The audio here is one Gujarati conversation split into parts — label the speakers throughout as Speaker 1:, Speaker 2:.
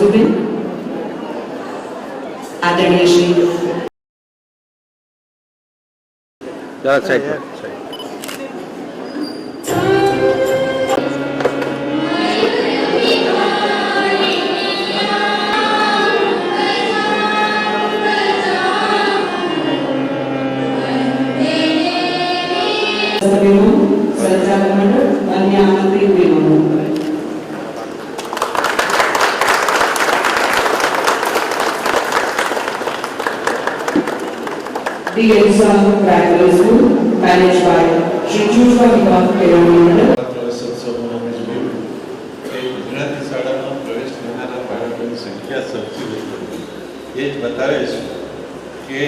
Speaker 1: વસ્તુબેન, આદરણીય શ્રી સંચાલક મંડળ અન્ય આમંત્રિત બહેનો, The Edison Primary School, managed by Shri Chushwa Vikas Kerala Mandal.
Speaker 2: Gujarati શાળામાં પ્રવેશ લેનારા બાળકોની સંખ્યા સૌથી વધુ એ જ બતાવે છે કે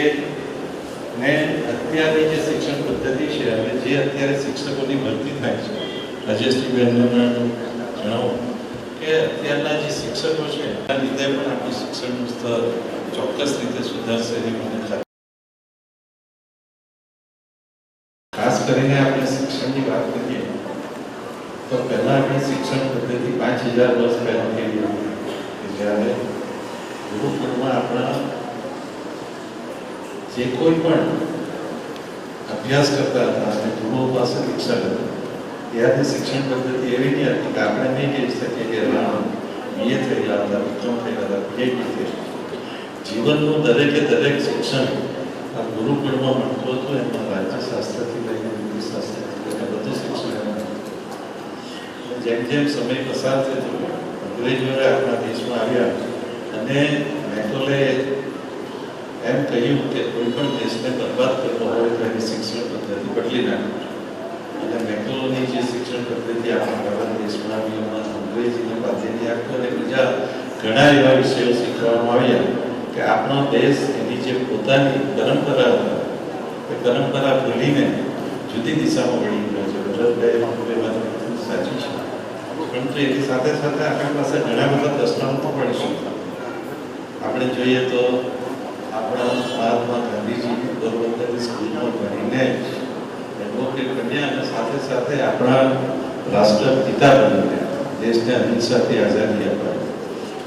Speaker 2: અત્યારની જે શિક્ષણ પદ્ધતિ છે અને જે અત્યારે શિક્ષકોની ભરતી થાય છે, રાજેશજીબેનને જણાવો કે અત્યારના જે શિક્ષકો છે એના લીધે પણ આપણું શિક્ષણનું સ્તર ચોક્કસ રીતે સુધારશે એવી મને ખાતરી. ખાસ કરીને આપણે શિક્ષણની વાત કરીએ તો પહેલા આપણી શિક્ષણ પદ્ધતિ 5000 વર્ષ પહેલા કેવી હતી, જ્યારે ગુરુકુળમાં આપણા જે કોઈ પણ અભ્યાસ કરતા હતા અને ગુરુઓ પાસે શિક્ષક હતા ત્યારની શિક્ષણ પદ્ધતિ એવી નહીં હતી કે આપણે નહીં કહી શકીએ કે BA થયેલા હતા, BCom થયેલા હતા, PhD થયેલા. જીવનનું દરેકે દરેક શિક્ષણ આ ગુરુકુળમાં મળતું હતું. એમાં રાજ્યશાસ્ત્રથી લઈને નીતિશાસ્ત્રથી લઈને બધું શિક્ષણ. જેમ જેમ સમય પસાર થયો અંગ્રેજોએ આપણા દેશમાં આવ્યા અને મેકોલે એમ કહ્યું કે કોઈ પણ દેશને બરબાદ કરવો હોય તો એની શિક્ષણ પદ્ધતિ બદલી નાખવી. અને મેકોલોની જે શિક્ષણ પદ્ધતિ આપણા ભારત દેશમાં આવી એમાં અંગ્રેજીને બાંધીને આપ્યું અને બીજા ઘણા એવા વિષયો શીખવામાં આવ્યા કે આપણો દેશ એની જે પોતાની પરંપરા હતી એ પરંપરા ભૂલીને જુદી દિશામાં વળી ગયો છે. વલ્લભભાઈ વાત સાચી છે, પરંતુ એની સાથે સાથે આપણી પાસે ઘણા બધા દસ્તાવેજો પણ છે. આપણે જોઈએ તો આપણા મહાત્મા ગાંધીજી પોરબંદરની સ્કૂલમાં ભણીને એડવોકેટ બન્યા અને સાથે સાથે આપણા રાષ્ટ્રપિતા બન્યા, દેશને અહિંસાથી આઝાદી અપાવી.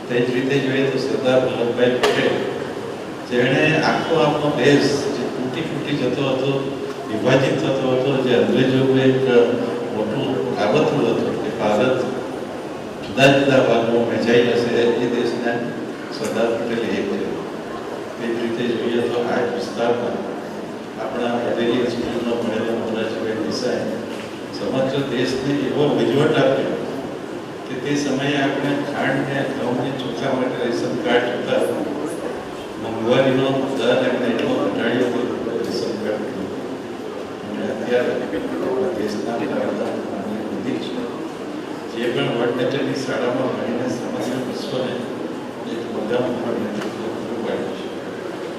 Speaker 2: તે જ રીતે જોઈએ તો સરદાર વલ્લભભાઈ પટેલ, જેણે આખો આપણો દેશ જે તૂટી જતો હતો, વિભાજિત થતો હતો, જે અંગ્રેજોનું એક મોટું કાવતરું હતું કે ભારત જુદા જુદા ભાગમાં વહેંચાઈ જશે, એ દેશને સરદાર પટેલે એક કર્યો. તે જ રીતે જોઈએ તો આ વિસ્તારમાં આપણા બરેલી સ્કૂલમાં ભણેલા મોરારજીભાઈ દેસાઈ સમગ્ર દેશને એવો વહીવટ આપ્યો કે તે સમયે આપણે ખાંડને ઘઉંને ચોખા માટે રેશન કાર્ડ જોતા મોંઘવારીનો દર એમને એટલો ઘટાડ્યો હતો રેશન કાર્ડ. અને અત્યારે દેશના વધી છે જે પણ વડનગરની શાળામાં ભણીને